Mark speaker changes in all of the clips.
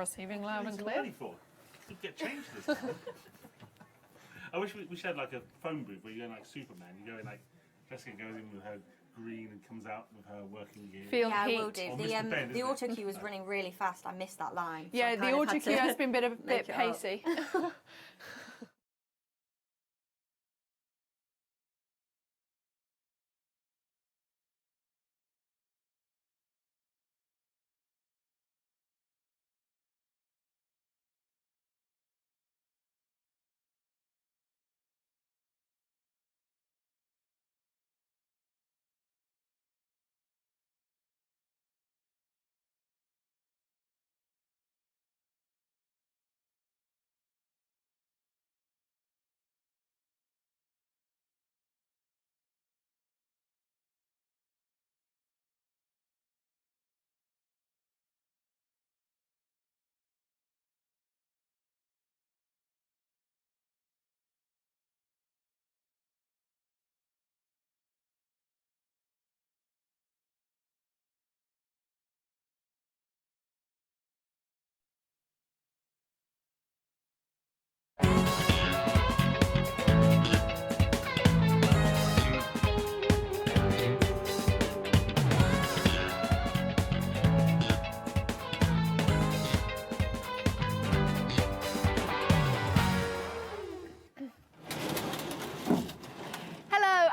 Speaker 1: Receiving loud and
Speaker 2: Too
Speaker 1: clear.
Speaker 2: early for. Could get changed this time. I wish we should have like a phone booth where you go in like Superman. You go in like Jessica goes in with her green and comes out with her working gear.
Speaker 1: Field
Speaker 3: Yeah,
Speaker 1: heat.
Speaker 3: I will do.
Speaker 2: Or Mr. Ben,
Speaker 3: The
Speaker 2: isn't
Speaker 3: auto
Speaker 2: it?
Speaker 3: cue was running really fast. I missed that line.
Speaker 1: Yeah,
Speaker 3: so I
Speaker 1: the
Speaker 3: kind of
Speaker 1: auto
Speaker 3: had
Speaker 1: cue
Speaker 3: to
Speaker 1: has been a bit
Speaker 3: make it up.
Speaker 1: pacey.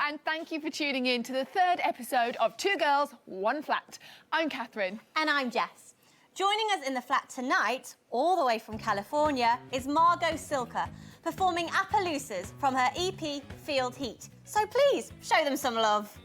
Speaker 1: And thank you for tuning in to the third episode of Two Girls, One Flat. I'm Catherine.
Speaker 3: And I'm Jess. Joining us in the flat tonight, all the way from California, is Margot Silker, performing Appaloosas from her EP, Field Heat. So please, show them some love.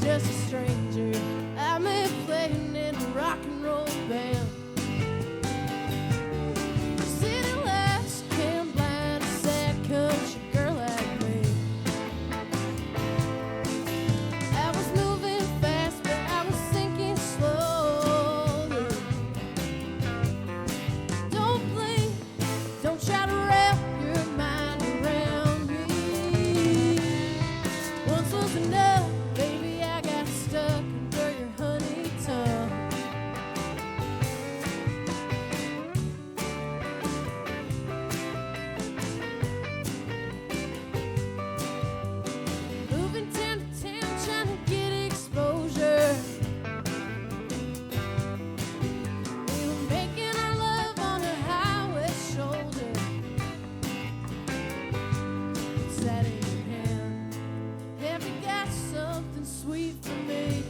Speaker 4: Just a stranger, I met playing in a rock and roll band. City lights can't blind a sad country girl like me. I was moving fast, but I was sinking slowly. Don't blink, don't try to wrap your mind around me. Once was enough, baby, I got stuck under your honey tongue. Moving town to town, trying to get exposure. We were making our love on a highway shoulder. What's that in your hand? Have you got something sweet for me?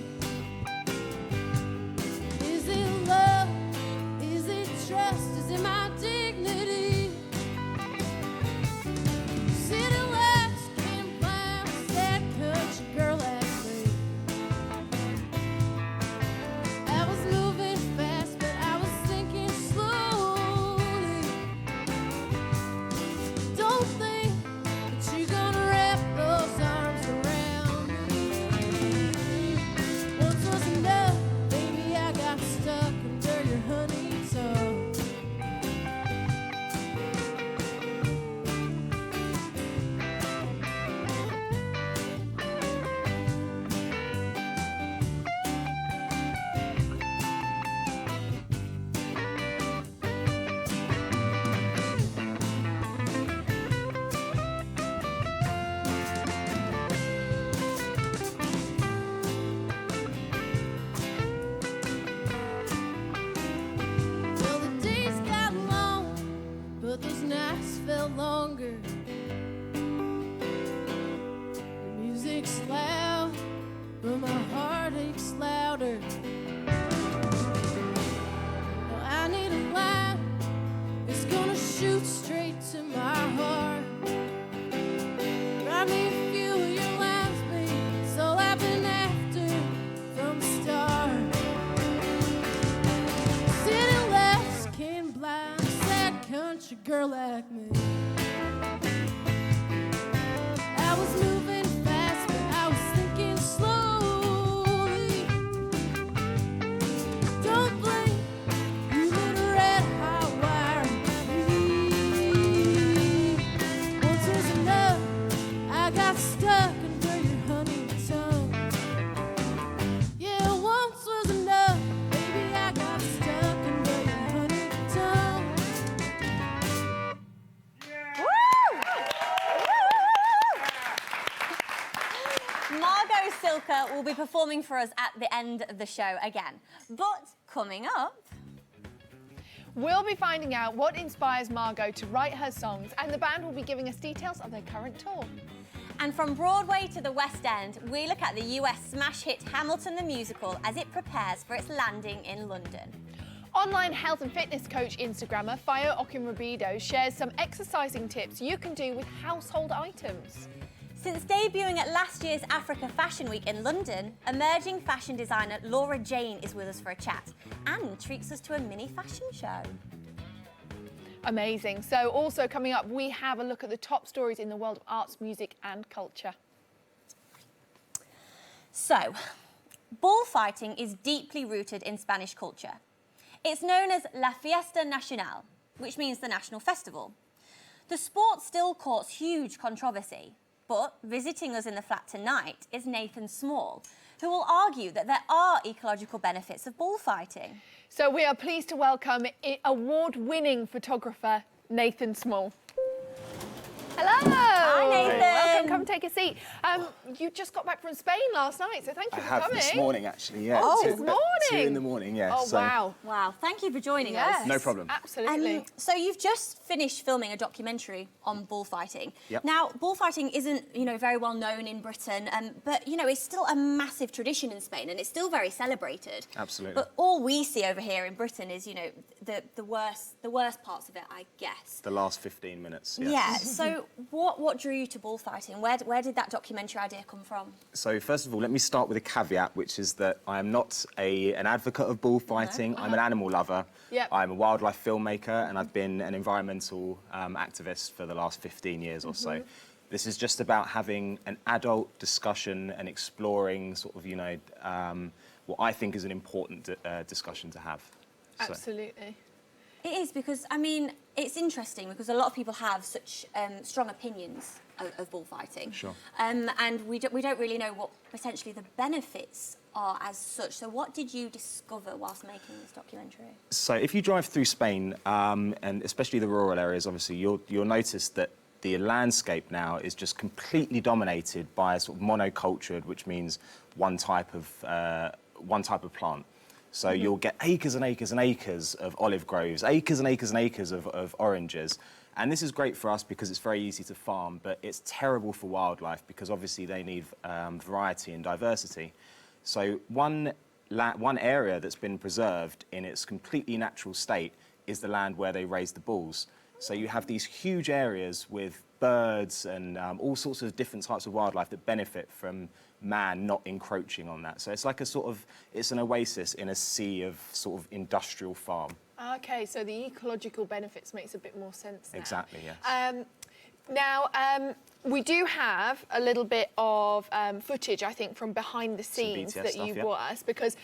Speaker 4: Is it love? Is it trust? Is it my dignity? City lights can't blind a sad country girl like me. I was moving fast, but I was thinking slowly. Don't think that you're gonna wrap those arms around me. Once was enough, baby, I got stuck under your honey tongue. Well, the days got long, but those nights felt longer. The music's loud, but my heart aches louder. Now I need a light, it's gonna shoot straight to my heart. Write me a few of your lines, babe, it's all I've been after from the start. City lights can't blind a sad country girl like me.
Speaker 3: Silka will be performing for us at the end of the show again. But coming up...
Speaker 1: We'll be finding out what inspires Margot to write her songs, and the band will be giving us details of their current tour.
Speaker 3: And from Broadway to the West End, we look at the US smash hit Hamilton the Musical as it prepares for its landing in London.
Speaker 1: Online health and fitness coach Instagrammer Fayo Okinrabido shares some exercising tips you can do with household items.
Speaker 3: Since debuting at last year's Africa Fashion Week in London, emerging fashion designer Laura Jane is with us for a chat and treats us to a mini fashion show.
Speaker 1: Amazing. So also coming up, we have a look at the top stories in the world of arts, music and culture.
Speaker 3: So, bullfighting is deeply rooted in Spanish culture. It's known as La Fiesta Nacional, which means the national festival. The sport still courts huge controversy, but visiting us in the flat tonight is Nathan Small, who will argue that there are ecological benefits of bullfighting.
Speaker 1: So we are pleased to welcome award-winning photographer Nathan Small. Hello.
Speaker 3: Hi, Nathan.
Speaker 1: Welcome. Come take a seat. You just got back from Spain last night, so thank you for coming.
Speaker 5: This morning, actually, yeah.
Speaker 1: Oh, this morning.
Speaker 5: 2 in the morning, yeah.
Speaker 1: Oh,
Speaker 5: so,
Speaker 1: wow.
Speaker 3: Wow, thank you for joining
Speaker 1: Yes,
Speaker 3: us.
Speaker 5: No problem.
Speaker 1: Absolutely.
Speaker 3: So you've just finished filming a documentary on bullfighting.
Speaker 5: Yep.
Speaker 3: Now, bullfighting isn't, very well known in Britain, but, it's still a massive tradition in Spain and it's still very celebrated.
Speaker 5: Absolutely.
Speaker 3: But all we see over here in Britain is, the worst parts of it, I guess.
Speaker 5: the last 15 minutes, yeah.
Speaker 3: Yeah, so what drew you to bullfighting? Where did that documentary idea come from?
Speaker 5: So, first of all, let me start with a caveat, which is that I am not an advocate of bullfighting. I'm an animal lover.
Speaker 1: Yep.
Speaker 5: I'm a wildlife filmmaker, and I've been an environmental activist for the last 15 years or so. This is just about having an adult discussion and exploring sort of, what I think is an important discussion to have. So.
Speaker 1: Absolutely.
Speaker 3: It is because, it's interesting because a lot of people have such strong opinions of bullfighting.
Speaker 5: Sure.
Speaker 3: And we don't really know what potentially the benefits are as such. So what did you discover whilst making this documentary?
Speaker 5: So if you drive through Spain, and especially the rural areas, obviously, you'll notice that the landscape now is just completely dominated by a sort of monocultured, which means one type of plant. So you'll get acres and acres and acres of olive groves, acres and acres and acres of oranges. And this is great for us because it's very easy to farm, but it's terrible for wildlife because obviously they need variety and diversity. So one area that's been preserved in its completely natural state is the land where they raise the bulls. So you have these huge areas with birds and all sorts of different types of wildlife that benefit from man not encroaching on that. So it's like it's an oasis in a sea of sort of industrial farm.
Speaker 1: Okay, so the ecological benefits makes a bit more sense now.
Speaker 5: Exactly, yes.
Speaker 1: Now, we do have a little bit of footage, I think, from behind the scenes
Speaker 5: BTS
Speaker 1: that
Speaker 5: stuff,
Speaker 1: you
Speaker 5: yeah.
Speaker 1: brought us, because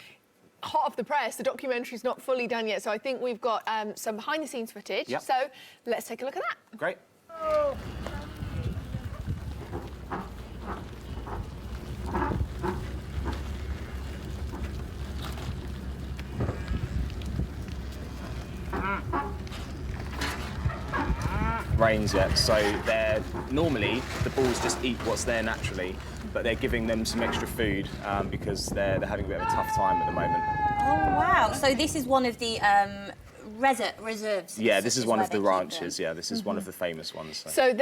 Speaker 1: hot off the press, the documentary's not fully done yet, so I think we've got some behind the scenes footage.
Speaker 5: Yep.
Speaker 1: So let's take a look at that.
Speaker 5: Great. Rains yet, so normally the bulls just eat what's there naturally, but they're giving them some extra food because they're having a bit of a tough time at the moment.
Speaker 3: Oh, wow. So this is one of the reserves?
Speaker 5: Yeah, this is one
Speaker 3: where
Speaker 5: of the
Speaker 3: they keep them.
Speaker 5: ranches. Yeah, this is one of the famous ones.
Speaker 1: So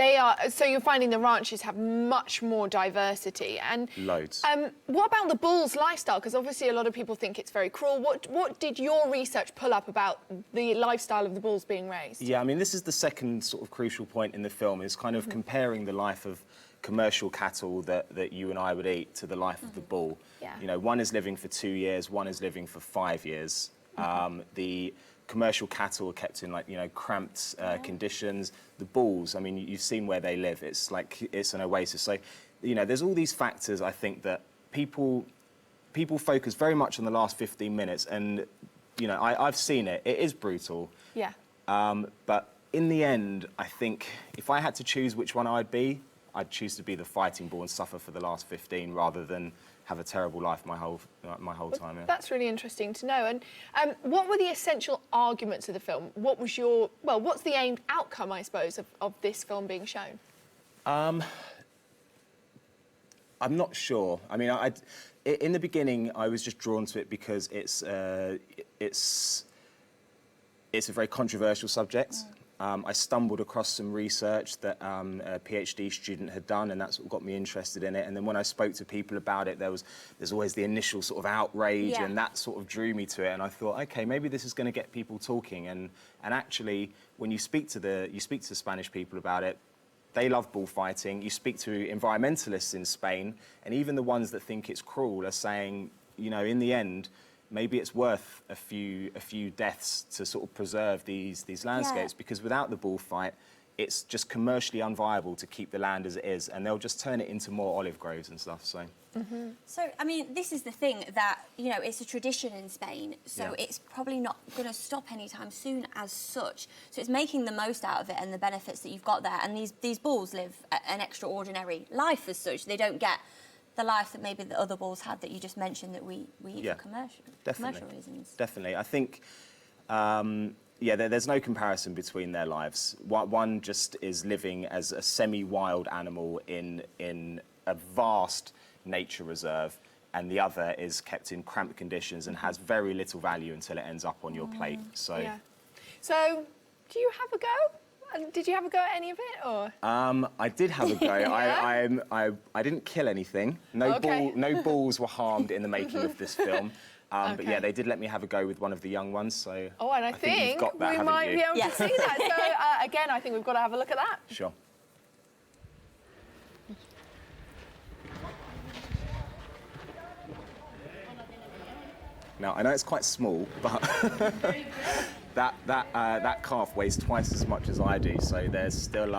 Speaker 1: so you're finding the ranches have much more diversity. And
Speaker 5: Loads.
Speaker 1: what about the bull's lifestyle? Because obviously a lot of people think it's very cruel. What did your research pull up about the lifestyle of the bulls being raised?
Speaker 5: Yeah, I mean, this is the second sort of crucial point in the film, is kind of comparing the life of commercial cattle that you and I would eat to the life of the bull.
Speaker 1: Yeah.
Speaker 5: One is living for 2 years, one is living for 5 years. The commercial cattle are kept in cramped conditions. The bulls, I mean, you've seen where they live. It's an oasis. So, there's all these factors, I think, that people focus very much on the last 15 minutes. And, I've seen it. It is brutal.
Speaker 1: Yeah.
Speaker 5: But in the end, I think if I had to choose which one I'd choose to be the fighting bull and suffer for the last 15 rather than have a terrible life my whole time. Yeah.
Speaker 1: That's really interesting to know. And what were the essential arguments of the film? What's the aimed outcome, I suppose, of this film being shown?
Speaker 5: I'm not sure. I mean, in the beginning, I was just drawn to it because it's a very controversial subject. I stumbled across some research that a PhD student had done, and that's what got me interested in it. And then when I spoke to people about it, there's always the initial sort of outrage, and that sort of drew me to it. And I thought, okay, maybe this is going to get people talking. And actually, when you speak to the Spanish people about it, they love bullfighting. You speak to environmentalists in Spain, and even the ones that think it's cruel are saying, you know, in the end, maybe it's worth a few deaths to sort of preserve these landscapes, because without the bullfight, it's just commercially unviable to keep the land as it is, and they'll just turn it into more olive groves and stuff. So.
Speaker 3: So, I mean, this is the thing that, you know, it's a tradition in Spain, so it's probably not going to stop anytime soon as such. So it's making the most out of it and the benefits that you've got there. And these bulls live an extraordinary life as such. They don't get the life that maybe the other bulls had that you just mentioned that we eat for commercial reasons. Definitely.
Speaker 5: I think, there's no comparison between their lives. One just is living as a semi-wild animal in a vast nature reserve, and the other is kept in cramped conditions and has very little value until it ends up on your plate. So,
Speaker 1: So, do you have a go? Did you have a go at any of it, or?
Speaker 5: I did have a go. I didn't kill anything. No balls were harmed in the making of this film. But yeah, they did let me have a go with one of the young ones. So.
Speaker 1: Oh, and I think
Speaker 5: you've got that,
Speaker 1: we might be able
Speaker 3: Yes.
Speaker 1: to see that. So again, I think we've got to have a look at that.
Speaker 5: Sure. Now, I know it's quite small, but that calf weighs twice as much as I do, so there's still,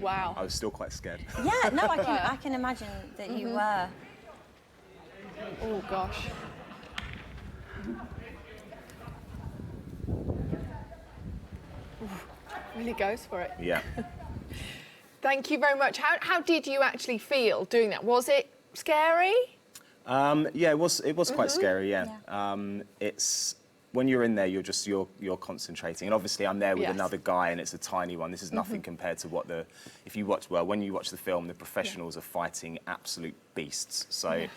Speaker 1: Wow.
Speaker 5: I was still quite scared.
Speaker 3: Yeah, no, I can imagine that you were.
Speaker 1: Oh, gosh. Really goes for it.
Speaker 5: Yeah.
Speaker 1: Thank you very much. How did you actually feel doing that? Was it scary?
Speaker 5: Yeah, it was quite scary. Yeah. It's when you're in there, you're concentrating, and obviously I'm there with another guy, and it's a tiny one. This is nothing compared to what when you watch the film, the professionals are fighting absolute beasts. So.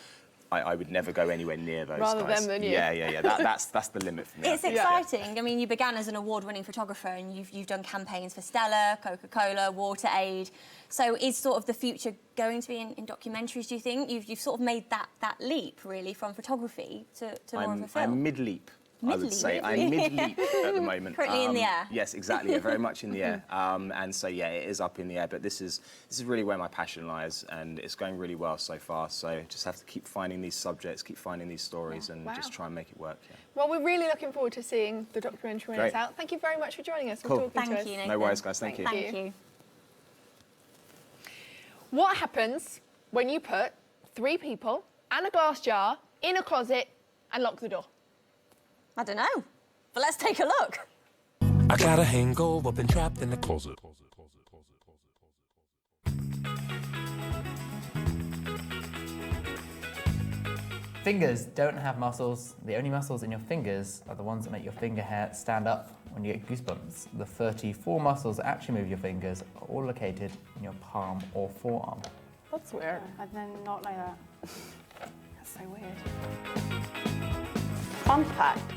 Speaker 5: I would never go anywhere near those
Speaker 1: Rather
Speaker 5: guys.
Speaker 1: them than you.
Speaker 5: Yeah. That's the limit for me.
Speaker 3: It's exciting. I mean, you began as an award-winning photographer, and you've done campaigns for Stella, Coca-Cola, WaterAid. So is sort of the future going to be in documentaries, do you think? You've sort of made that leap, really, from photography to more of a film.
Speaker 5: I'm mid-leap. I would say I'm mid-leap at the moment.
Speaker 3: Currently in the air.
Speaker 5: Yes, exactly. Yeah, very much in the air. And so yeah, it is up in the air. But this is really where my passion lies, and it's going really well so far. So just have to keep finding these subjects, keep finding these stories, and just try and make it work. Yeah.
Speaker 1: Well, we're really looking forward to seeing the documentary when it's out. Thank you very much for joining us and talking to us.
Speaker 3: Thank you, Nathan.
Speaker 5: No worries, guys. Thank you.
Speaker 3: Thank you.
Speaker 1: What happens when you put 3 people and a glass jar in a closet and lock the door?
Speaker 3: I don't know, but let's take a look.
Speaker 6: I got a hangover, been trapped in the closet.
Speaker 7: Fingers don't have muscles. The only muscles in your fingers are the ones that make your finger hair stand up when you get goosebumps. The 34 muscles that actually move your fingers are all located in your palm or forearm.
Speaker 8: That's weird. I did not know that. That's so weird. Fun fact.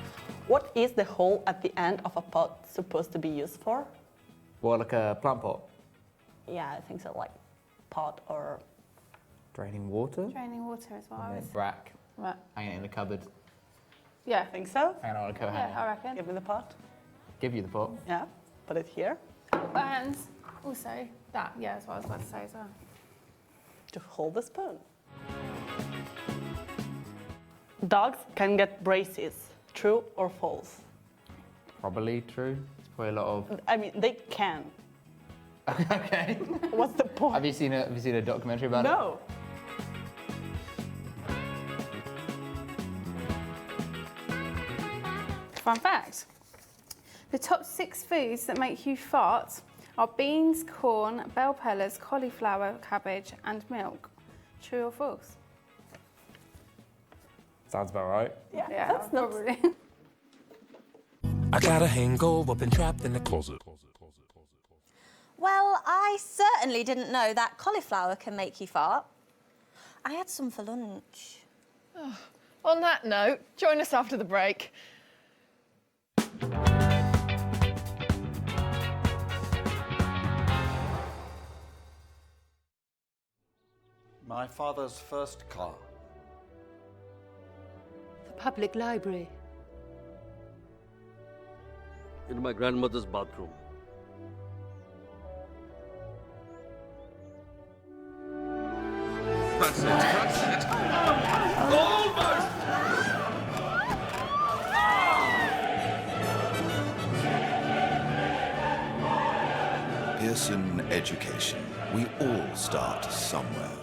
Speaker 8: What is the hole at the end of a pot supposed to be used for?
Speaker 7: Well, like a plant pot.
Speaker 8: Yeah, I think so, like pot or...
Speaker 7: Draining water.
Speaker 8: Draining water as well.
Speaker 7: And then rack.
Speaker 8: Right.
Speaker 7: Hanging it in the cupboard.
Speaker 8: Yeah, I think so.
Speaker 7: Hanging on a coat
Speaker 8: Yeah,
Speaker 7: hanger.
Speaker 8: I reckon. Give me the pot.
Speaker 7: Give you the pot.
Speaker 8: Yeah, put it here.
Speaker 1: And also that, yeah, that's what I was about to say as well.
Speaker 8: To hold the spoon. Dogs can get braces. True or false?
Speaker 7: Probably true. It's probably a lot of.
Speaker 8: I mean, they can.
Speaker 7: Okay.
Speaker 8: What's the point?
Speaker 7: Have you seen a documentary about it?
Speaker 8: No.
Speaker 9: Fun fact. The top 6 foods that make you fart are beans, corn, bell peppers, cauliflower, cabbage, and milk. True or false?
Speaker 7: Sounds about right.
Speaker 9: Yeah,
Speaker 8: that's not-
Speaker 9: probably.
Speaker 6: I got a hangover, been trapped in the closet.
Speaker 3: Well, I certainly didn't know that cauliflower can make you fart. I had some for lunch.
Speaker 1: On that note, join us after the break.
Speaker 10: My father's first car.
Speaker 11: The public library.
Speaker 12: In my grandmother's bathroom.
Speaker 6: That's it, that's it. Almost!
Speaker 13: Pearson Education. We all start somewhere.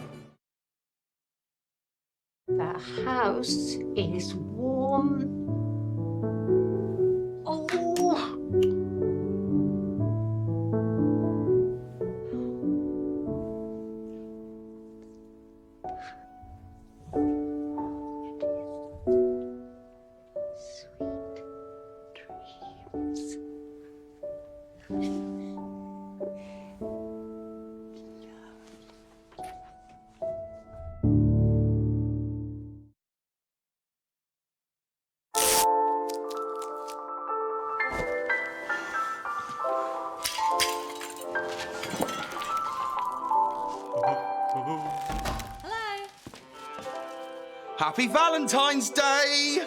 Speaker 11: The house is warm. Oh.
Speaker 13: Happy Valentine's Day!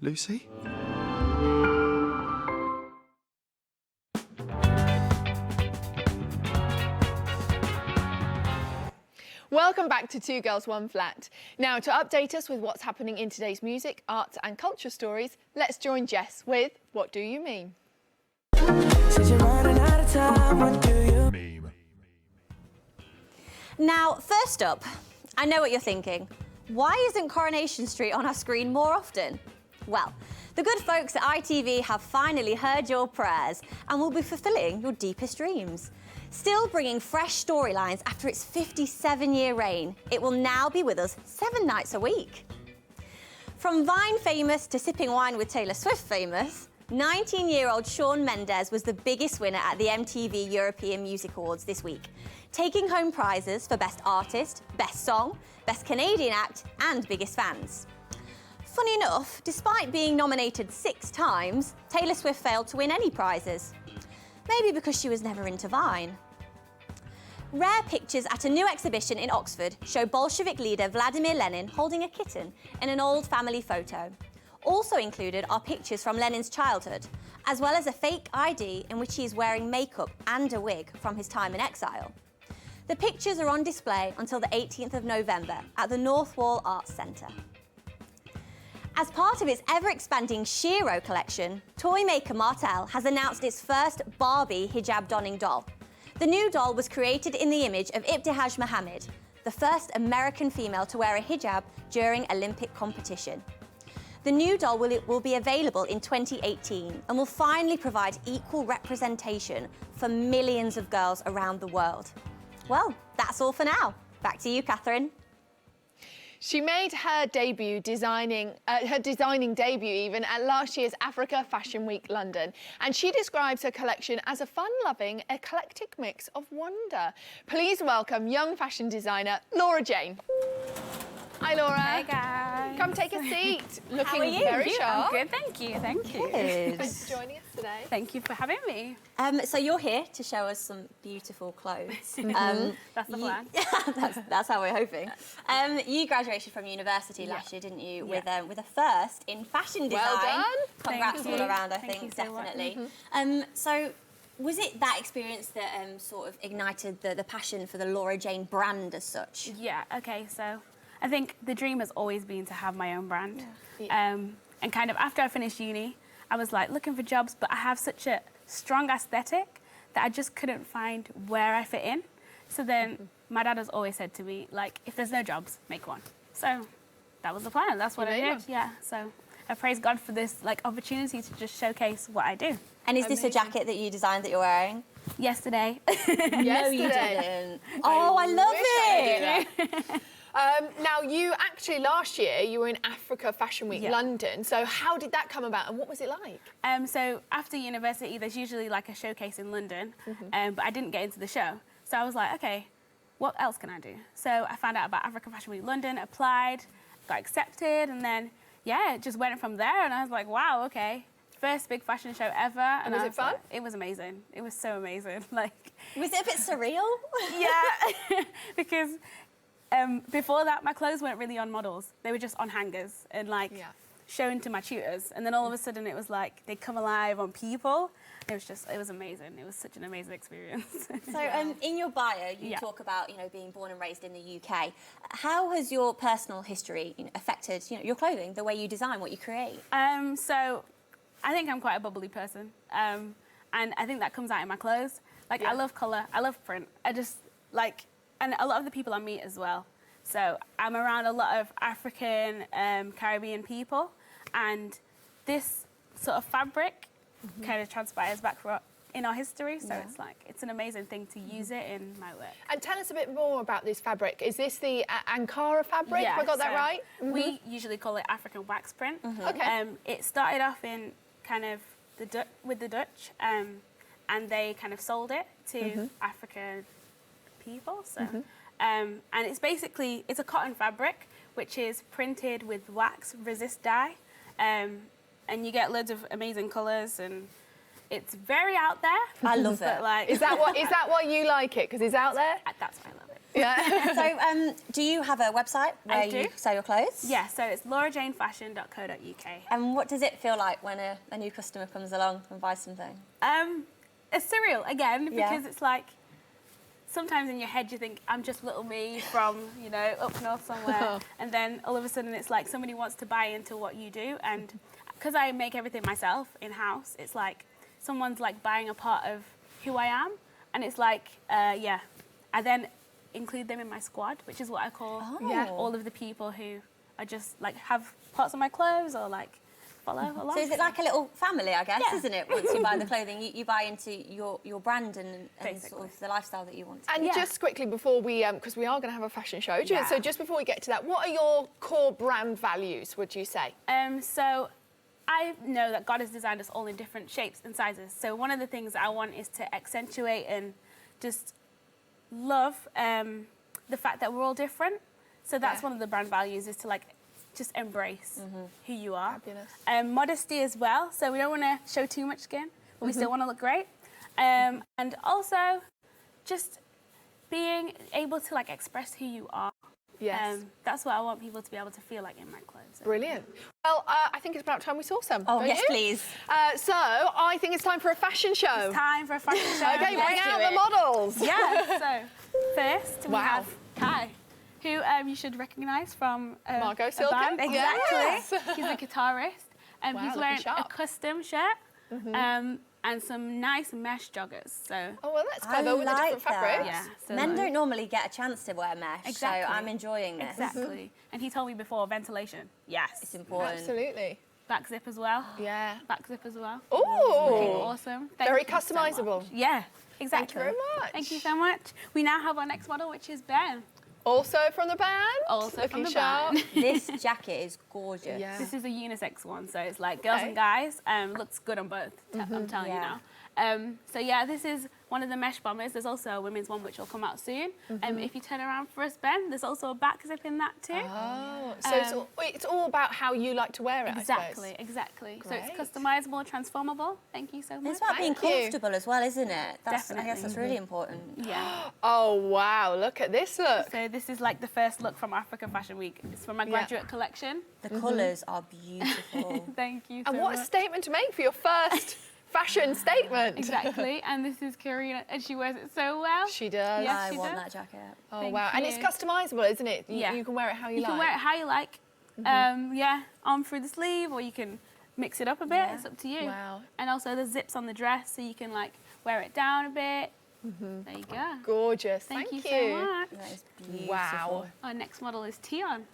Speaker 13: Lucy?
Speaker 1: Welcome back to Two Girls, One Flat. Now, to update us with what's happening in today's music, arts and culture stories, let's join Jess with What Do You Mean?
Speaker 6: Meme.
Speaker 3: Now, first up, I know what you're thinking. Why isn't Coronation Street on our screen more often? Well, the good folks at ITV have finally heard your prayers and will be fulfilling your deepest dreams. Still bringing fresh storylines after its 57-year reign, it will now be with us 7 nights a week. From Vine famous to sipping wine with Taylor Swift famous, 19-year-old Shawn Mendes was the biggest winner at the MTV European Music Awards this week, taking home prizes for Best Artist, Best Song, Best Canadian Act and Biggest Fans. Funny enough, despite being nominated 6 times, Taylor Swift failed to win any prizes. Maybe because she was never into Vine. Rare pictures at a new exhibition in Oxford show Bolshevik leader Vladimir Lenin holding a kitten in an old family photo. Also included are pictures from Lenin's childhood, as well as a fake ID in which he is wearing makeup and a wig from his time in exile. The pictures are on display until the 18th of November at the North Wall Arts Centre. As part of its ever-expanding Shiro collection, toy maker Martell has announced its first Barbie hijab-donning doll. The new doll was created in the image of Ibtihaj Mohammed, the first American female to wear a hijab during Olympic competition. The new doll will be available in 2018 and will finally provide equal representation for millions of girls around the world. Well, that's all for now. Back to you, Catherine.
Speaker 1: She made her designing debut even at last year's Africa Fashion Week London, and she describes her collection as a fun-loving, eclectic mix of wonder. Please welcome young fashion designer Laura Jane. Hi, Laura.
Speaker 14: Hey, guys.
Speaker 1: Come take a seat. Looking
Speaker 3: How are you?
Speaker 1: very sharp.
Speaker 14: I'm good, thank you, thank you.
Speaker 3: Good.
Speaker 1: Thanks for joining us today.
Speaker 14: Thank you for having me.
Speaker 3: So you're here to show us some beautiful clothes.
Speaker 14: That's the plan.
Speaker 3: That's how we're hoping. You graduated from university last year, didn't you? With a first in fashion design.
Speaker 1: Well done.
Speaker 3: Congrats
Speaker 14: Thank
Speaker 3: all
Speaker 14: you.
Speaker 3: around, I
Speaker 14: Thank
Speaker 3: think,
Speaker 14: you so much.
Speaker 3: definitely. So was it that experience that sort of ignited the passion for the Laura Jane brand as such?
Speaker 14: Yeah, okay, so I think the dream has always been to have my own brand. And kind of after I finished uni, I was like looking for jobs, but I have such a strong aesthetic that I just couldn't find where I fit in. So then my dad has always said to me, like, if there's no jobs, make one. So that was the plan. That's what I did. Yeah. So I praise God for this opportunity to just showcase what I do.
Speaker 3: And is this a jacket that you designed that you're wearing?
Speaker 14: Yesterday.
Speaker 3: No, you didn't. Oh, I love it.
Speaker 1: Now, you actually last year you were in Africa Fashion Week
Speaker 14: Yeah.
Speaker 1: London. So how did that come about, and what was it like?
Speaker 14: So after university, there's usually like a showcase in London, but I didn't get into the show. So I was like, okay, what else can I do? So I found out about Africa Fashion Week London, applied, got accepted, and then it just went from there. And I was like, wow, okay. First big fashion show ever. And
Speaker 1: was
Speaker 14: I
Speaker 1: it fun?
Speaker 14: like, it was amazing. It was so amazing. Like,
Speaker 3: Was it a bit surreal?
Speaker 14: yeah, because before that, my clothes weren't really on models. They were just on hangers and like shown to my tutors. And then all of a sudden it was like they'd come alive on people. It was amazing. It was such an amazing experience.
Speaker 3: So in your bio, you talk about, being born and raised in the UK. How has your personal history affected, your clothing, the way you design, what you create?
Speaker 14: So I think I'm quite a bubbly person. And I think that comes out in my clothes. Like, I love colour, I love print. I just, like, and a lot of the people I meet as well. So I'm around a lot of African, Caribbean people. And this sort of fabric kind of transpires back in our history. So it's like, it's an amazing thing to use it in my work.
Speaker 1: And tell us a bit more about this fabric. Is this the Ankara fabric?
Speaker 14: Yeah,
Speaker 1: Have I got that
Speaker 14: so
Speaker 1: right?
Speaker 14: We usually call it African wax print.
Speaker 1: Okay.
Speaker 14: It started off in kind of with the Dutch, and they kind of sold it to African people. So, and it's basically, it's a cotton fabric which is printed with wax resist dye, and you get loads of amazing colours, and it's very out there.
Speaker 3: I love
Speaker 14: but
Speaker 3: it.
Speaker 14: like,
Speaker 1: Is that why you like it? Because it's out there?
Speaker 14: That's why I love it.
Speaker 1: Yeah.
Speaker 3: So do you have a website where you sell your clothes?
Speaker 14: Yeah, so it's laurajanefashion.co.uk.
Speaker 3: And what does it feel like when a new customer comes along and buys something?
Speaker 14: It's surreal, again, because it's like, sometimes in your head you think, I'm just little me from, up north somewhere. And then all of a sudden it's like somebody wants to buy into what you do. And because I make everything myself in-house, it's like someone's like buying a part of who I am. And it's like, I then include them in my squad, which is what I call all of the people who are just like have parts of my clothes or like follow along.
Speaker 3: So is it like a little family, I guess, isn't it? Once you buy the clothing, you buy into your brand and sort of the lifestyle that you want to.
Speaker 1: And just quickly before we, because we are going to have a fashion show, so just before we get to that, what are your core brand values, would you say?
Speaker 14: So I know that God has designed us all in different shapes and sizes. So one of the things I want is to accentuate and just love the fact that we're all different. So that's one of the brand values, is to like just embrace who you are.
Speaker 1: Fabulous.
Speaker 14: Modesty as well. So we don't want to show too much skin, but we still want to look great. And also just being able to like express who you are.
Speaker 1: Yes.
Speaker 14: That's what I want people to be able to feel like in my clothes.
Speaker 1: Brilliant. Well, I think it's about time we saw some.
Speaker 3: Oh,
Speaker 1: don't
Speaker 3: yes,
Speaker 1: you?
Speaker 3: please.
Speaker 1: So I think it's time for a fashion show.
Speaker 14: It's time for a fashion show.
Speaker 1: Okay, bring out the models.
Speaker 14: Yeah. So first we have Kai, who you should recognise from
Speaker 1: Margot
Speaker 14: a
Speaker 1: Silken.
Speaker 14: band. Exactly.
Speaker 1: Yes.
Speaker 14: He's a guitarist.
Speaker 1: Wow,
Speaker 14: he's
Speaker 1: looking
Speaker 14: wearing a
Speaker 1: sharp.
Speaker 14: custom shirt and some nice mesh joggers. So
Speaker 1: Oh, well, that's clever with the different fabrics.
Speaker 14: yeah. So
Speaker 3: Men don't normally get a chance to wear mesh,
Speaker 14: Exactly.
Speaker 3: so I'm enjoying this.
Speaker 14: Exactly. And he told me before, ventilation. Yes.
Speaker 3: It's important.
Speaker 1: Absolutely.
Speaker 14: Back zip as well.
Speaker 1: Yeah.
Speaker 14: Back zip as well.
Speaker 1: Ooh.
Speaker 14: Looking awesome. Thank
Speaker 1: Very
Speaker 14: you so
Speaker 1: customisable.
Speaker 14: much. Yeah. Exactly.
Speaker 1: Thank you very much.
Speaker 14: Thank you so much. We now have our next model, which is Ben.
Speaker 1: Also from the band.
Speaker 14: Also
Speaker 1: Looking
Speaker 14: from the
Speaker 1: sharp.
Speaker 14: band.
Speaker 3: This jacket is gorgeous.
Speaker 1: Yeah.
Speaker 14: This is a unisex one, so it's like girls
Speaker 1: Okay.
Speaker 14: and guys. Looks good on both. I'm telling you now. So yeah, this is one of the mesh bombers. There's also a women's one which will come out soon. If you turn around for us, Ben, there's also a back zip in that too.
Speaker 1: Oh, so it's all about how you like to wear it,
Speaker 14: Exactly,
Speaker 1: I suppose.
Speaker 14: exactly. So it's
Speaker 1: Great.
Speaker 14: customizable, transformable. Thank you so much.
Speaker 3: It's about being
Speaker 1: Thank you.
Speaker 3: comfortable as well, isn't it? I guess
Speaker 14: Definitely.
Speaker 3: that's really important.
Speaker 14: Yeah.
Speaker 1: Oh, wow, look at this look.
Speaker 14: So this is like the first look from Africa Fashion Week. It's from my graduate collection.
Speaker 3: The colours are beautiful.
Speaker 14: Thank you so
Speaker 1: And what a
Speaker 14: much.
Speaker 1: statement to make for your first fashion statement.
Speaker 14: Exactly. And this is Karina, and she wears it so well.
Speaker 1: She does.
Speaker 14: Yes,
Speaker 3: I
Speaker 14: she
Speaker 3: want
Speaker 14: does.
Speaker 3: that jacket.
Speaker 1: Oh,
Speaker 14: Thank
Speaker 1: wow. And it's
Speaker 14: you.
Speaker 1: customisable, isn't it?
Speaker 14: Yeah.
Speaker 1: You can wear it how you like.
Speaker 14: You can wear it how you like. Arm through the sleeve, or you can mix it up a bit. It's up to you.
Speaker 1: Wow.
Speaker 14: And also there's zips on the dress, so you can like wear it down a bit. There you go.
Speaker 1: Gorgeous.
Speaker 14: Thank you
Speaker 1: you.
Speaker 14: so much.
Speaker 3: That is beautiful.
Speaker 1: Wow.
Speaker 14: Our next model is Tion.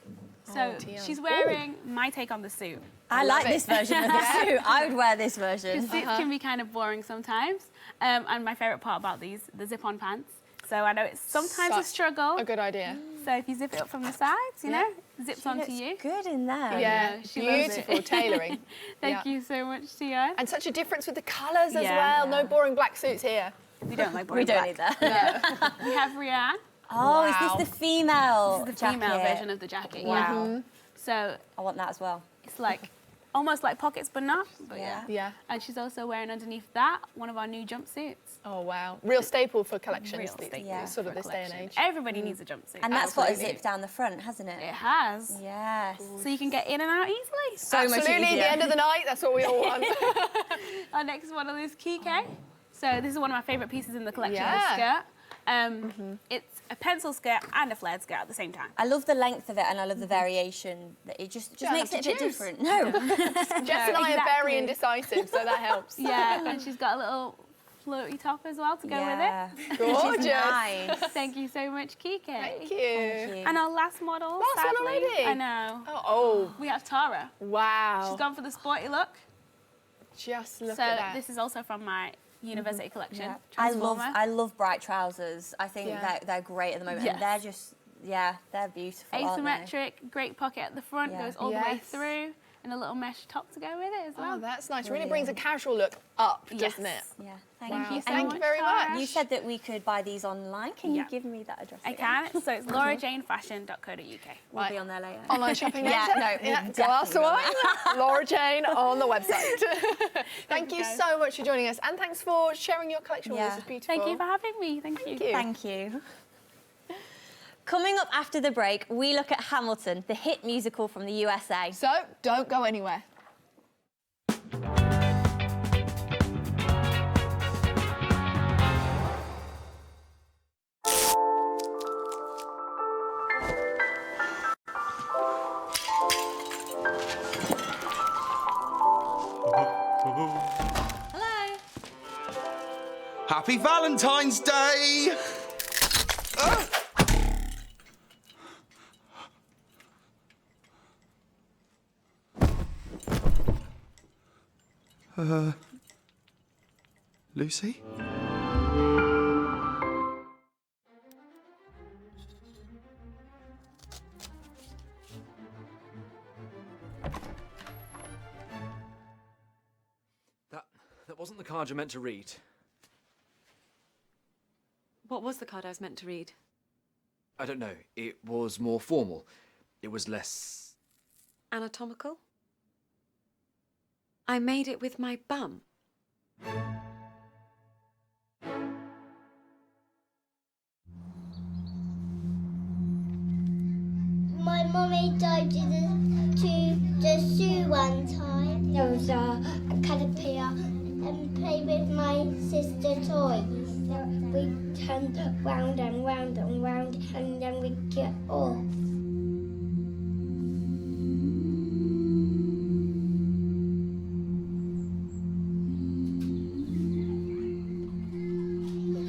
Speaker 14: So
Speaker 1: Tion.
Speaker 14: she's wearing my take on the suit.
Speaker 3: I like
Speaker 1: love
Speaker 3: this
Speaker 1: it.
Speaker 3: version of the suit. I would wear this version.
Speaker 14: The suits can be kind of boring sometimes. And my favourite part about these, the zip-on pants. So I know it's sometimes a
Speaker 1: Such
Speaker 14: struggle.
Speaker 1: A good idea.
Speaker 14: So if you zip it up from the sides, you know, zips onto you.
Speaker 3: Good in there.
Speaker 1: Yeah,
Speaker 14: she loves
Speaker 1: beautiful
Speaker 14: it.
Speaker 1: tailoring.
Speaker 14: Thank you so much, Tia.
Speaker 1: And such a difference with the colours as
Speaker 14: Yeah.
Speaker 1: well. No boring black suits here.
Speaker 14: We don't like boring
Speaker 3: We don't
Speaker 14: black.
Speaker 3: either.
Speaker 14: We have Rianne.
Speaker 3: Oh, is
Speaker 1: Wow.
Speaker 3: this the female
Speaker 14: This is the female
Speaker 3: jacket?
Speaker 14: version of the jacket.
Speaker 3: Wow.
Speaker 14: Yeah.
Speaker 1: Mm-hmm.
Speaker 14: So
Speaker 3: I want that as well.
Speaker 14: it's like almost like pockets, but not. But
Speaker 3: Yeah.
Speaker 1: Yeah.
Speaker 14: And she's also wearing underneath that one of our new jumpsuits.
Speaker 1: Oh, wow. Real staple for collections.
Speaker 14: Real
Speaker 1: these-
Speaker 14: staple
Speaker 3: Yeah.
Speaker 1: sort of
Speaker 14: for
Speaker 1: this day and
Speaker 14: collection.
Speaker 1: age.
Speaker 14: Everybody needs a jumpsuit.
Speaker 3: And that's got a
Speaker 1: Absolutely.
Speaker 3: zip down the front, hasn't it?
Speaker 14: It has.
Speaker 3: Yes.
Speaker 14: So you can get in and out easily.
Speaker 3: So much
Speaker 1: Absolutely,
Speaker 3: easier.
Speaker 1: the end of the night, that's what we all want.
Speaker 14: Our next model is Kike. So this is one of my favourite pieces in the collection,
Speaker 1: Yeah.
Speaker 14: this skirt. It's a pencil skirt and a flared skirt at the same time.
Speaker 3: I love the length of it and I love the variation. That it just
Speaker 1: don't
Speaker 3: makes
Speaker 1: have
Speaker 3: it a
Speaker 1: to
Speaker 3: bit
Speaker 1: choose.
Speaker 3: different. No.
Speaker 1: Jess and I are very
Speaker 14: exactly.
Speaker 1: indecisive, so that helps.
Speaker 14: Yeah, and she's got a little floaty top as well to go
Speaker 3: yeah.
Speaker 14: with
Speaker 1: Gorgeous.
Speaker 3: Nice.
Speaker 14: it. Thank you so much, Kike.
Speaker 1: Thank you.
Speaker 3: Thank you.
Speaker 14: And our last model,
Speaker 1: Last one
Speaker 14: sadly,
Speaker 1: already?
Speaker 14: I know.
Speaker 1: Oh,
Speaker 14: We have Tara.
Speaker 1: wow.
Speaker 14: She's gone for the sporty look.
Speaker 1: Just look
Speaker 14: So
Speaker 1: at that.
Speaker 14: this is also from my university collection.
Speaker 3: Yeah.
Speaker 14: Transformer.
Speaker 3: I love bright trousers. I think
Speaker 1: Yeah.
Speaker 3: they're great at the moment.
Speaker 14: Yes.
Speaker 3: And they're just, they're beautiful, aren't they?
Speaker 14: Asymmetric, great pocket at the front,
Speaker 3: Yeah.
Speaker 14: goes all the way
Speaker 1: Yes.
Speaker 14: through, and a little mesh top to go with it as well.
Speaker 1: Oh, that's nice. Really brings a casual look up, doesn't
Speaker 14: Yes.
Speaker 1: it?
Speaker 3: Yeah. Thank
Speaker 1: Wow.
Speaker 3: you.
Speaker 1: Thank
Speaker 3: And
Speaker 1: you very
Speaker 14: Tara.
Speaker 1: much.
Speaker 3: You said that we could buy these online. Can you
Speaker 14: Yeah.
Speaker 3: give me that address
Speaker 14: I
Speaker 3: again?
Speaker 14: can. So it's laurajanefashion.co.uk.
Speaker 3: We'll be on there later.
Speaker 1: Online shopping
Speaker 3: Yeah,
Speaker 1: later?
Speaker 3: no, we'll
Speaker 1: yeah, glass of
Speaker 3: definitely
Speaker 1: wine. Laura Jane on the website. Thank you
Speaker 14: guys.
Speaker 1: so much for joining us, and thanks for sharing your collection with us.
Speaker 3: Yeah.
Speaker 1: It's beautiful.
Speaker 14: Thank you for having me. Thank you.
Speaker 1: you.
Speaker 3: Thank you. Coming up after the break, we look at Hamilton, the hit musical from the USA.
Speaker 1: So, don't go anywhere.
Speaker 3: Hello.
Speaker 13: Happy Valentine's Day! Lucy?
Speaker 15: That wasn't the card you meant to read.
Speaker 16: What was the card I was meant to read?
Speaker 15: I don't know. It was more formal. It was less...
Speaker 16: Anatomical? I made it with my bum.
Speaker 17: My mummy dived to the zoo one time. There was a caterpillar and played with my sister toys. We turned round and round and round and then we get off.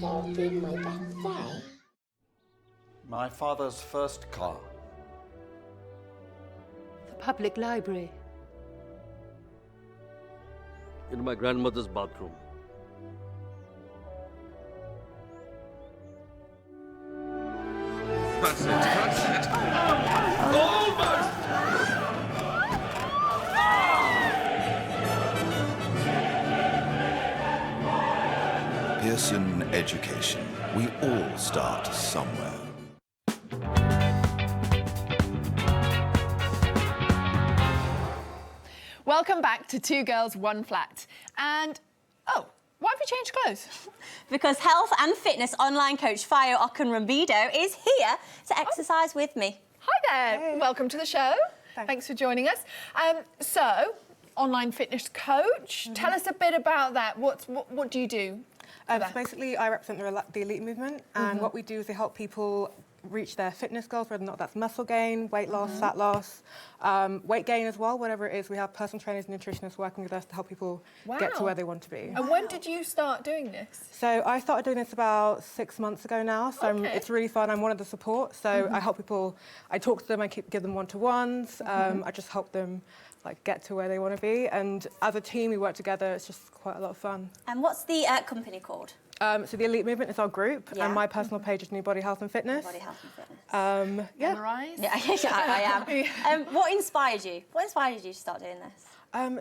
Speaker 17: That'll be my birthday.
Speaker 10: My father's first car.
Speaker 11: The public library.
Speaker 12: In my grandmother's bathroom.
Speaker 13: That's it, that's it. Almost! Pearson Education. We all start somewhere.
Speaker 1: Welcome back to Two Girls, One Flat. And, oh, why have you changed clothes?
Speaker 3: Because health and fitness online coach Fayo Okunrambido is here to exercise with me.
Speaker 1: Hi there. Welcome to the show. Thanks for joining us. So, online fitness coach. Tell us a bit about that. What do you do?
Speaker 18: So basically, I represent the elite movement, and what we do is we help people reach their fitness goals, whether or not that's muscle gain, weight loss, fat loss, weight gain as well, whatever it is. We have personal trainers and nutritionists working with us to help people get to where they want to be.
Speaker 1: And when did you start doing this?
Speaker 18: So I started doing this about 6 months ago now, so it's really fun. I'm one of the support, so I help people, I talk to them, I give them one-to-ones, I just help them get to where they want to be, and as a team we work together. It's just quite a lot of fun.
Speaker 3: And what's the company called?
Speaker 18: So the Elite Movement is our group,
Speaker 3: Yeah.
Speaker 18: and my personal page is New Body Health and Fitness.
Speaker 3: Body Health and Fitness.
Speaker 18: Yeah.
Speaker 1: Memorise?
Speaker 3: Yeah, I am. What inspired you? What inspired you to start doing this?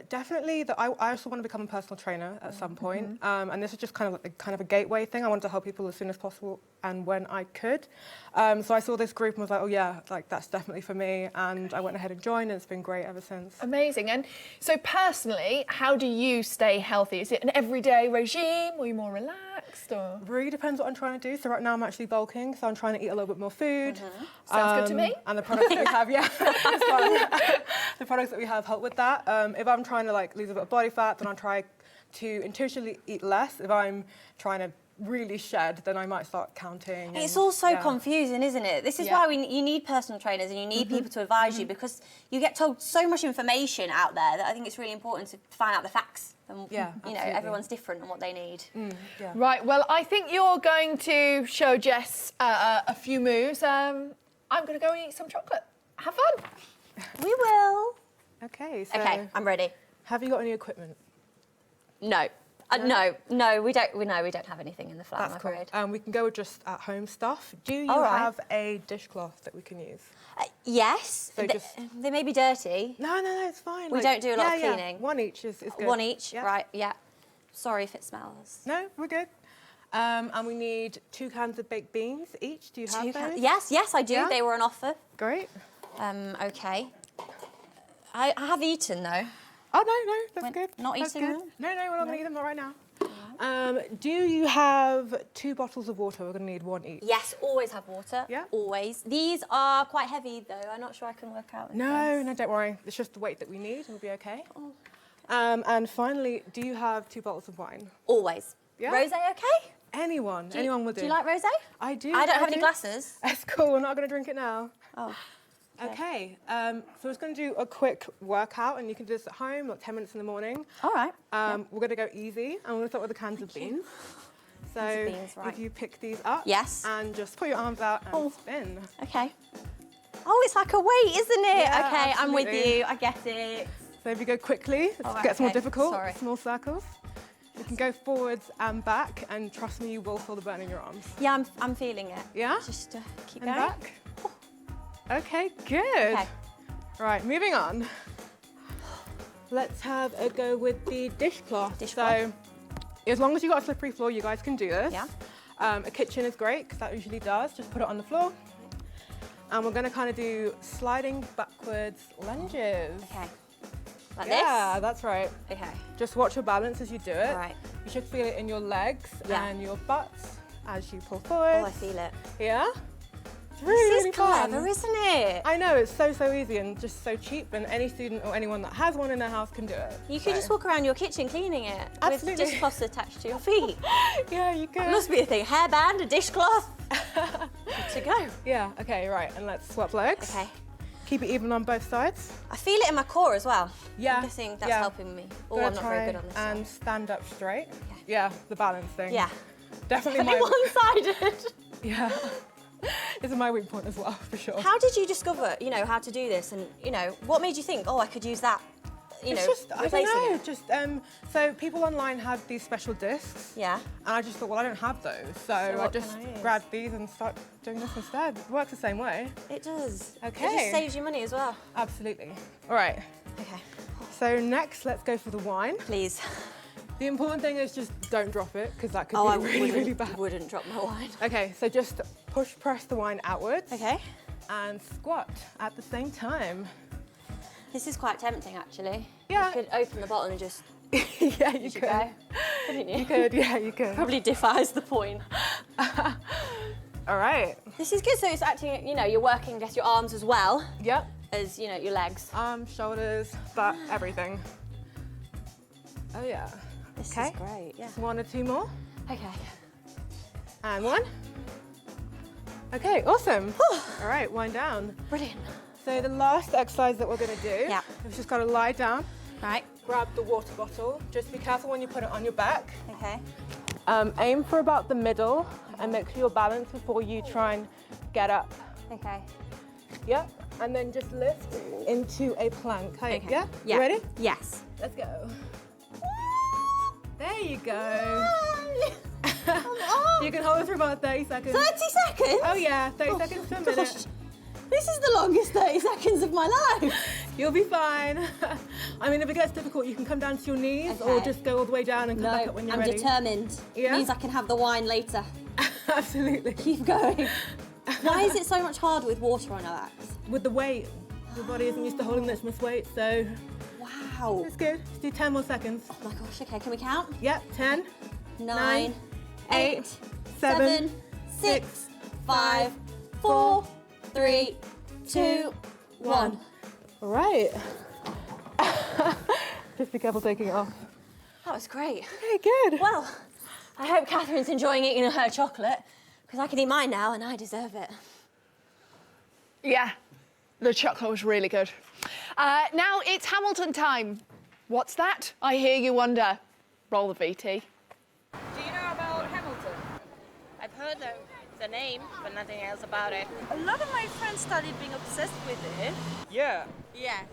Speaker 18: Definitely that I also want to become a personal trainer at some point. And this is just kind of a gateway thing. I wanted to help people as soon as possible and when I could. So I saw this group and was like, oh yeah, like that's definitely for me. And I went ahead and joined, and it's been great ever since.
Speaker 1: Amazing. And so personally, how do you stay healthy? Is it an everyday regime? Or are you more relaxed? Or?
Speaker 18: Really depends what I'm trying to do. So right now I'm actually bulking, so I'm trying to eat a little bit more food.
Speaker 1: Sounds good to me.
Speaker 18: And the products that we have, yeah, it's fun. The products that we have help with that. If I'm trying to like lose a bit of body fat, then I'll try to intentionally eat less. If I'm trying to really shed, then I might start counting.
Speaker 3: It's all so confusing, isn't it? This is why you need personal trainers and you need people to advise you, because you get told so much information out there that I think it's really important to find out the facts. And, you know, everyone's different on what they need.
Speaker 1: Right, well, I think you're going to show Jess a few moves. I'm going to go and eat some chocolate. Have fun.
Speaker 3: We will.
Speaker 18: Okay, so
Speaker 3: okay, I'm ready.
Speaker 18: Have you got any equipment?
Speaker 3: No. No, we don't have anything in the flat,
Speaker 18: That's
Speaker 3: I'm afraid.
Speaker 18: cool. We can go with just at-home stuff. Do you
Speaker 3: All right.
Speaker 18: have a dishcloth that we can use?
Speaker 3: Yes.
Speaker 18: So
Speaker 3: they may be dirty.
Speaker 18: No, it's fine.
Speaker 3: We don't do a lot of cleaning.
Speaker 18: One each is good.
Speaker 3: One each,
Speaker 18: Yeah.
Speaker 3: right, yeah. Sorry if it smells.
Speaker 18: No, we're good. And we need 2 cans of baked beans each. Do you have those?
Speaker 3: Yes, I do.
Speaker 18: Yeah?
Speaker 3: They were on offer.
Speaker 18: Great.
Speaker 3: Okay. I have eaten, though.
Speaker 18: Oh, no, that's good.
Speaker 3: Not
Speaker 18: That's
Speaker 3: eating
Speaker 18: good.
Speaker 3: them?
Speaker 18: No, we're not going to eat them, not right now. Do you have 2 bottles of water? We're going to need 1 each.
Speaker 3: Yes, always have water.
Speaker 18: Yeah.
Speaker 3: Always. These are quite heavy, though. I'm not sure I can work out.
Speaker 18: No, don't worry. It's just the weight that we need. We'll be okay. And finally, do you have 2 bottles of wine?
Speaker 3: Always.
Speaker 18: Yeah?
Speaker 3: Rosé, okay?
Speaker 18: Anyone will do.
Speaker 3: Do you like rosé?
Speaker 18: I do.
Speaker 3: I don't have any glasses.
Speaker 18: That's cool. We're not going to drink it now.
Speaker 3: Oh.
Speaker 18: Okay. So we're just going to do a quick workout, and you can do this at home, like 10 minutes in the morning.
Speaker 3: All right.
Speaker 18: We're going to go easy, and we're going to start with the cans of beans. So
Speaker 3: beans, right.
Speaker 18: if you pick these up,
Speaker 3: Yes.
Speaker 18: and just put your arms out and spin.
Speaker 3: Okay. Oh, it's like a weight, isn't it?
Speaker 18: Yeah,
Speaker 3: okay, I'm with
Speaker 18: absolutely.
Speaker 3: you. I get it.
Speaker 18: So if you go quickly, it
Speaker 3: All right,
Speaker 18: gets more
Speaker 3: okay.
Speaker 18: difficult.
Speaker 3: Sorry.
Speaker 18: Small circles. You can go forwards and back, and trust me, you will feel the burn in your arms.
Speaker 3: Yeah, I'm feeling it.
Speaker 18: Yeah?
Speaker 3: Just keep
Speaker 18: And
Speaker 3: going.
Speaker 18: back. Okay, good.
Speaker 3: Okay.
Speaker 18: Right, moving on. Let's have a go with the dishcloth. So, as long as you've got a slippery floor, you guys can do this.
Speaker 3: Yeah.
Speaker 18: A kitchen is great, because that usually does. Just put it on the floor. And we're going to kind of do sliding backwards lunges.
Speaker 3: Okay. Like
Speaker 18: Yeah,
Speaker 3: this?
Speaker 18: that's right.
Speaker 3: Okay.
Speaker 18: Just watch your balance as you do it.
Speaker 3: All right.
Speaker 18: You should feel it in your legs
Speaker 3: Yeah.
Speaker 18: and your butts as you pull forward.
Speaker 3: Oh, I feel it.
Speaker 18: Yeah? It's really,
Speaker 3: This
Speaker 18: really
Speaker 3: is clever,
Speaker 18: fun.
Speaker 3: isn't it?
Speaker 18: I know, it's so easy and just so cheap, and any student or anyone that has one in their house can do it.
Speaker 3: You could just walk around your kitchen cleaning it
Speaker 18: Absolutely.
Speaker 3: with dishcloths attached to your feet.
Speaker 18: Yeah, you could.
Speaker 3: It must be a thing. Hairband, a dishcloth. Good to go.
Speaker 18: Yeah, okay, right, and let's swap legs.
Speaker 3: Okay.
Speaker 18: Keep it even on both sides.
Speaker 3: I feel it in my core as well.
Speaker 18: Yeah.
Speaker 3: I'm guessing that's
Speaker 18: yeah.
Speaker 3: helping me. Oh,
Speaker 18: Gonna
Speaker 3: I'm not very
Speaker 18: try
Speaker 3: good on this
Speaker 18: and
Speaker 3: one.
Speaker 18: stand up straight. Yeah, the balance thing.
Speaker 3: Yeah.
Speaker 18: Definitely
Speaker 3: Only one-sided.
Speaker 18: Yeah. This is my weak point as well, for sure.
Speaker 3: How did you discover, how to do this? And, what made you think, oh, I could use that,
Speaker 18: It's just, I
Speaker 3: replacing
Speaker 18: don't know,
Speaker 3: it?
Speaker 18: just, so people online have these special discs.
Speaker 3: Yeah.
Speaker 18: And I just thought, well, I don't have those. So I
Speaker 3: what
Speaker 18: just
Speaker 3: can I use?
Speaker 18: grabbed these and start doing this instead. It works the same way.
Speaker 3: It does.
Speaker 18: Okay.
Speaker 3: It just saves you money as well.
Speaker 18: Absolutely. All right.
Speaker 3: Okay.
Speaker 18: So next, let's go for the wine.
Speaker 3: Please.
Speaker 18: The important thing is just don't drop it, because that could
Speaker 3: Oh, I
Speaker 18: be really, really bad.
Speaker 3: wouldn't drop my wine.
Speaker 18: Okay, so just press the wine outwards.
Speaker 3: Okay.
Speaker 18: And squat at the same time.
Speaker 3: This is quite tempting, actually.
Speaker 18: Yeah.
Speaker 3: You could open the bottle and just
Speaker 18: Yeah, you could.
Speaker 3: go. Couldn't you?
Speaker 18: You could, yeah, you could.
Speaker 3: Probably defies the point.
Speaker 18: All right.
Speaker 3: This is good. So it's actually, you're working, your arms as well
Speaker 18: Yep.
Speaker 3: as, your legs.
Speaker 18: Arms, shoulders, butt, everything. Oh, yeah.
Speaker 3: This
Speaker 18: Okay.
Speaker 3: is great, yeah.
Speaker 18: 1 or 2 more.
Speaker 3: Okay.
Speaker 18: And 1. Okay, awesome. All right, wind down.
Speaker 3: Brilliant.
Speaker 18: So the last exercise that we're going to do,
Speaker 3: Yeah.
Speaker 18: we've just got to lie down,
Speaker 3: Right.
Speaker 18: grab the water bottle. Just be careful when you put it on your back.
Speaker 3: Okay.
Speaker 18: Aim for about the middle and make sure you're balanced before you try and get up.
Speaker 3: Okay.
Speaker 18: Yep. And then just lift into a plank. Hey,
Speaker 3: Okay.
Speaker 18: Yeah?
Speaker 3: Yeah.
Speaker 18: You ready?
Speaker 3: Yes.
Speaker 18: Let's go. There you go. You can hold it for about 30 seconds.
Speaker 3: 30 seconds?
Speaker 18: Oh yeah, 30 seconds to a minute.
Speaker 3: Gosh, this is the longest 30 seconds of my life.
Speaker 18: You'll be fine. I mean, if it gets difficult, you can come down to your knees or just go all the way down and come back up when you're ready.
Speaker 3: I'm determined.
Speaker 18: Yeah?
Speaker 3: It means I can have the wine later.
Speaker 18: Absolutely.
Speaker 3: Keep going. Why is it so much harder with water on our backs?
Speaker 18: With the weight. Your body isn't used to holding this much weight, so...
Speaker 3: Wow.
Speaker 18: That's good. Let's do 10 more seconds.
Speaker 3: Oh my gosh, okay, can we count?
Speaker 18: Yep, 10,
Speaker 3: 9, 8,
Speaker 18: 7,
Speaker 3: 6, 5, 4, 3, 2, 1.
Speaker 18: All right. Just be careful taking it off.
Speaker 3: That was great.
Speaker 18: Okay, good.
Speaker 3: Well, I hope Catherine's enjoying eating her chocolate, because I can eat mine now and I deserve it.
Speaker 1: Yeah, the chocolate was really good. Now it's Hamilton time. What's that? I hear you wonder. Roll the VT.
Speaker 19: Do you know about Hamilton? I've heard the name, but nothing else about it. A lot of my friends started being obsessed with it.
Speaker 20: Yeah.
Speaker 19: Yes.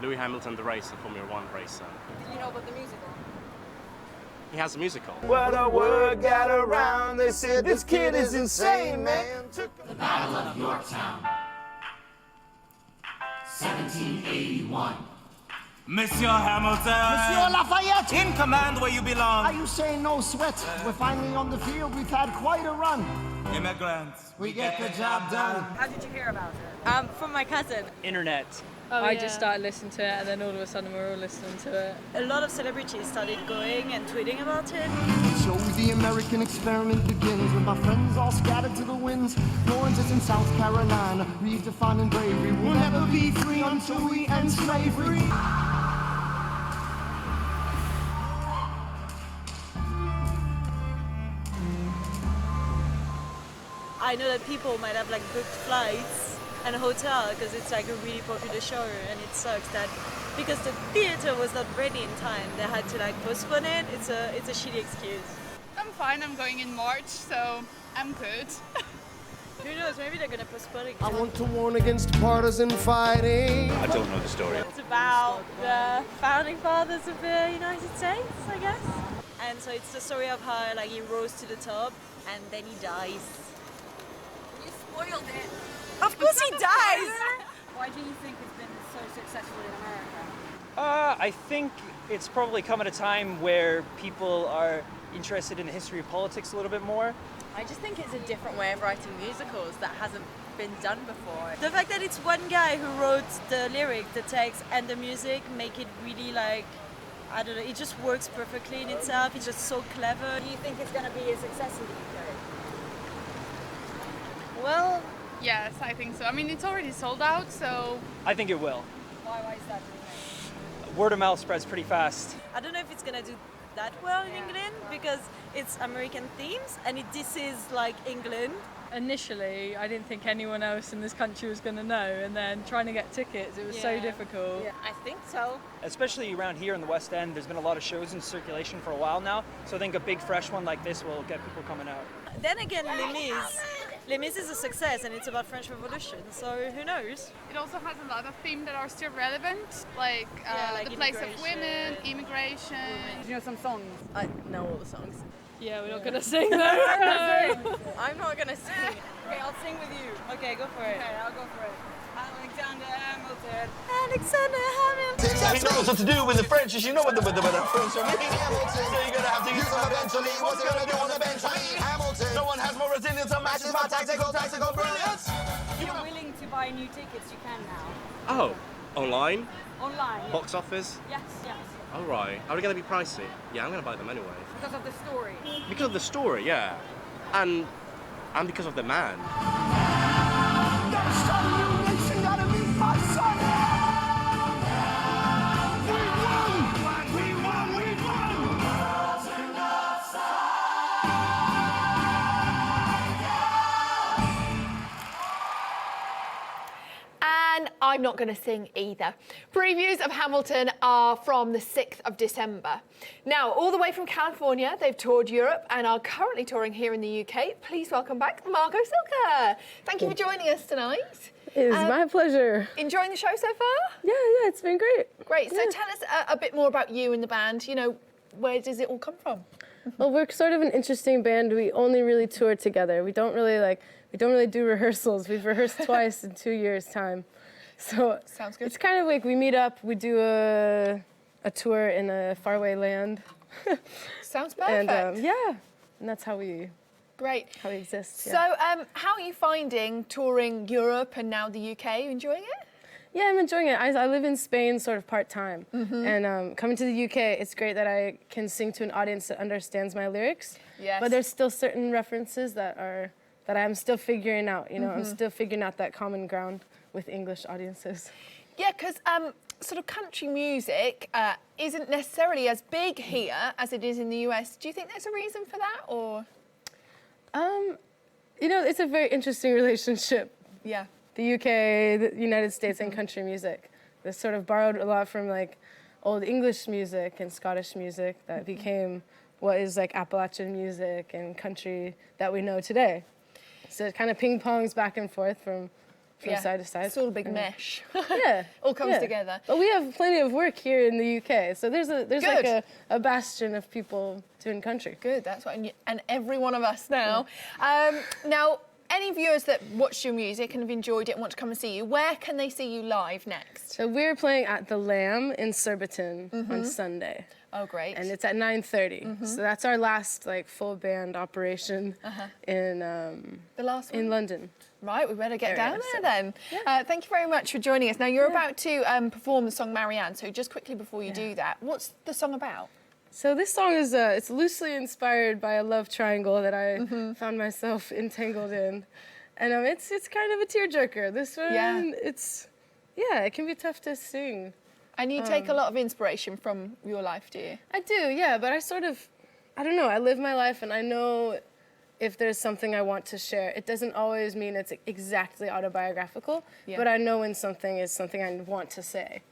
Speaker 20: Lewis Hamilton, the racer, Formula One racer.
Speaker 19: Did you know about the musical?
Speaker 20: He has a musical.
Speaker 21: When a word got around, they said this kid is insane, man.
Speaker 22: The Battle of Yorktown, 1781.
Speaker 23: Monsieur Hamilton!
Speaker 21: Monsieur Lafayette!
Speaker 23: In command where you belong.
Speaker 21: Are you saying no sweat? We're finally on the field. We've had quite a run.
Speaker 23: Immigrants.
Speaker 21: We get the job done.
Speaker 19: How did you hear about it? From my cousin.
Speaker 20: Internet.
Speaker 19: I just started listening to it, and then all of a sudden we're all listening to it. A lot of celebrities started going and tweeting about it.
Speaker 21: So the American experiment begins with my friends all scattered to the winds. Lawrence is in South Carolina, redefining bravery. We'll never be free until we end slavery.
Speaker 19: I know that people might have like booked flights and a hotel because it's like a really popular show, and it sucks that because the theater was not ready in time, they had to like postpone it. It's a shitty excuse.
Speaker 24: I'm fine. I'm going in March, so I'm good.
Speaker 19: Who knows? Maybe they're gonna postpone it.
Speaker 21: I want to warn against partisan fighting.
Speaker 20: I don't know the story.
Speaker 19: It's about the founding fathers of the United States, I guess. And so it's the story of how like he rose to the top and then he dies. You spoiled it. Of course he dies!
Speaker 25: Why do you think it's been so successful in America?
Speaker 20: I think it's probably come at a time where people are interested in the history of politics a little bit more.
Speaker 19: I just think it's a different way of writing musicals that hasn't been done before. The fact that it's one guy who wrote the lyric, the text, and the music make it really like, I don't know, it just works perfectly in itself. It's just so clever.
Speaker 25: Do you think it's going to be a success in the UK?
Speaker 24: Well, yes, I think so. I mean, it's already sold out, so...
Speaker 20: I think it will.
Speaker 25: Why is that?
Speaker 20: Word of mouth spreads pretty fast.
Speaker 19: I don't know if it's gonna do that well in England because it's American themes and this is like England.
Speaker 26: Initially, I didn't think anyone else in this country was going to know, and then trying to get tickets, it was so difficult.
Speaker 19: Yeah, I think so.
Speaker 20: Especially around here in the West End, there's been a lot of shows in circulation for a while now, so I think a big fresh one like this will get people coming out.
Speaker 19: Then again, Les Mis is a success and it's about French Revolution, so who knows?
Speaker 24: It also has a lot of themes that are still relevant, like,
Speaker 19: like
Speaker 24: the place of
Speaker 19: immigration.
Speaker 24: women, immigration.
Speaker 25: Do you know some songs?
Speaker 19: I know all the songs.
Speaker 26: Yeah, we're not going to sing though.
Speaker 19: I'm not gonna sing. Okay, I'll sing with you. Okay, go for it.
Speaker 25: Okay, I'll go for it. Alexander Hamilton.
Speaker 19: Alexander Hamilton.
Speaker 21: He knows what to do with the French, you know what the French are making Hamilton. So you're gonna have to use them eventually. What's he gonna do on the bench? I mean, Hamilton. No one has more resilience or matches my tactical brilliance.
Speaker 25: If you're willing to buy new tickets, you can now.
Speaker 20: Oh, online?
Speaker 25: Online.
Speaker 20: Box office?
Speaker 25: Yes, yes.
Speaker 20: All right. Are they going to be pricey? Yeah, I'm going to buy them anyway.
Speaker 25: Because of the story.
Speaker 20: Because of the story, yeah. And because of the man.
Speaker 1: And I'm not going to sing either. Previews of Hamilton are from the 6th of December. Now, all the way from California, they've toured Europe and are currently touring here in the UK. Please welcome back Margot Silker. Thank you for joining us tonight.
Speaker 27: It's my pleasure.
Speaker 1: Enjoying the show so far?
Speaker 27: Yeah, it's been great.
Speaker 1: Great. So
Speaker 27: Yeah.
Speaker 1: tell us a bit more about you and the band. You know, where does it all come from?
Speaker 27: Well, we're sort of an interesting band. We only really tour together. We don't really do rehearsals. We've rehearsed twice in 2 years' time. So
Speaker 1: sounds good.
Speaker 27: It's kind of like we meet up, we do a tour in a faraway land.
Speaker 1: Sounds perfect.
Speaker 27: And that's how we exist.
Speaker 1: So, how are you finding touring Europe and now the UK? Are you enjoying it?
Speaker 27: Yeah, I'm enjoying it. I live in Spain sort of part-time. And coming to the UK, it's great that I can sing to an audience that understands my lyrics.
Speaker 1: Yes.
Speaker 27: But there's still certain references that I'm still figuring out, you know. I'm still figuring out that common ground with English audiences.
Speaker 1: Yeah, because sort of country music isn't necessarily as big here as it is in the US. Do you think there's a reason for that, or?
Speaker 27: You know, it's a very interesting relationship.
Speaker 1: Yeah.
Speaker 27: The UK, the United States, and country music. They sort of borrowed a lot from like old English music and Scottish music that became what is like Appalachian music and country that we know today. So it kind of ping-pongs back and forth from side to side.
Speaker 1: It's all a big mesh.
Speaker 27: Yeah.
Speaker 1: All comes together.
Speaker 27: But we have plenty of work here in the UK. So there's like a bastion of people doing country.
Speaker 1: Good, that's what, and every one of us now. Now, any viewers that watch your music and have enjoyed it and want to come and see you, where can they see you live next?
Speaker 27: So we're playing at the Lamb in Surbiton on Sunday.
Speaker 1: Oh, great.
Speaker 27: And it's at 9:30. So that's our last like full band operation in
Speaker 1: the last one?
Speaker 27: in London.
Speaker 1: Right, we better get down there then. Yeah. Thank you very much for joining us. Now you're about to perform the song Marianne, so just quickly before you do that, what's the song about?
Speaker 27: So this song is it's loosely inspired by a love triangle that I found myself entangled in, and it's kind of a tearjerker. This one, it can be tough to sing.
Speaker 1: And you take a lot of inspiration from your life, do you?
Speaker 27: I do, yeah, but I don't know, I live my life and I know if there's something I want to share. It doesn't always mean it's exactly autobiographical, but I know when something is something I want to say.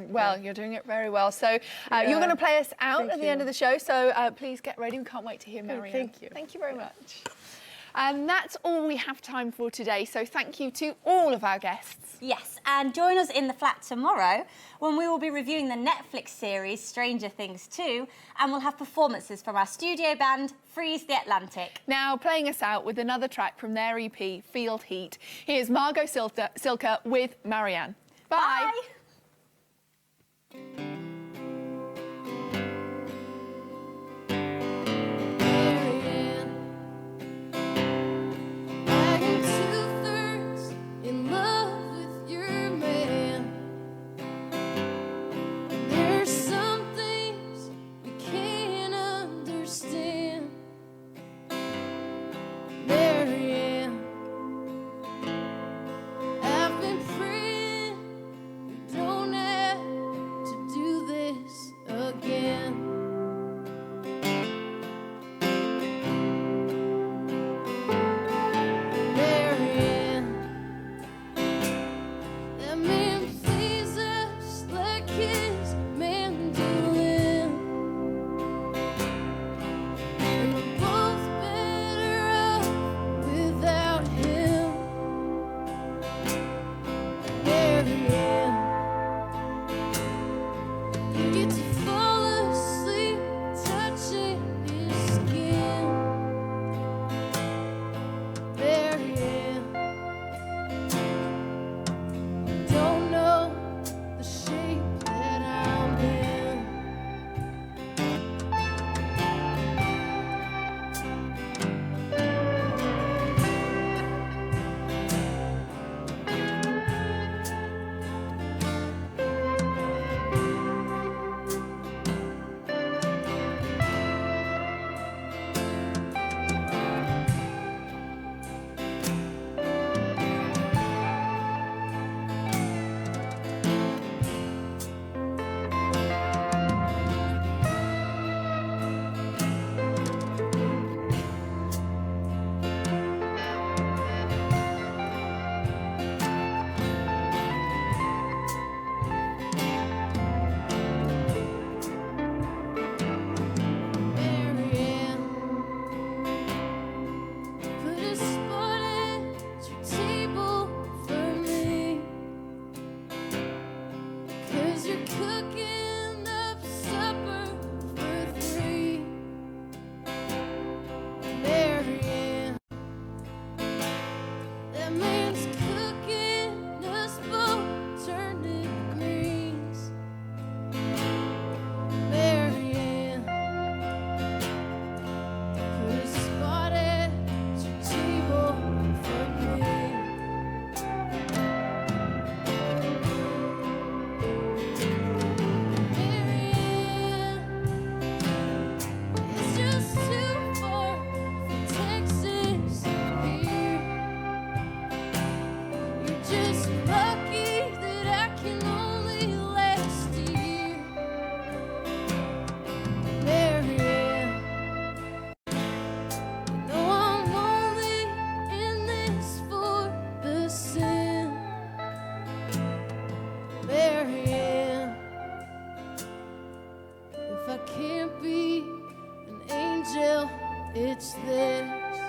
Speaker 1: Well, you're doing it very well. So you're going to play us out at the end of the show, so please get ready. We can't wait to hear Marianne.
Speaker 27: Thank you.
Speaker 1: Thank you very much. And that's all we have time for today, so thank you to all of our guests.
Speaker 3: Yes, and join us in the flat tomorrow when we will be reviewing the Netflix series Stranger Things 2, and we'll have performances from our studio band, Freeze the Atlantic.
Speaker 1: Now, playing us out with another track from their EP, Field Heat, here's Margot Silka with Marianne. Bye.
Speaker 2: Cooking up supper for three. It's this.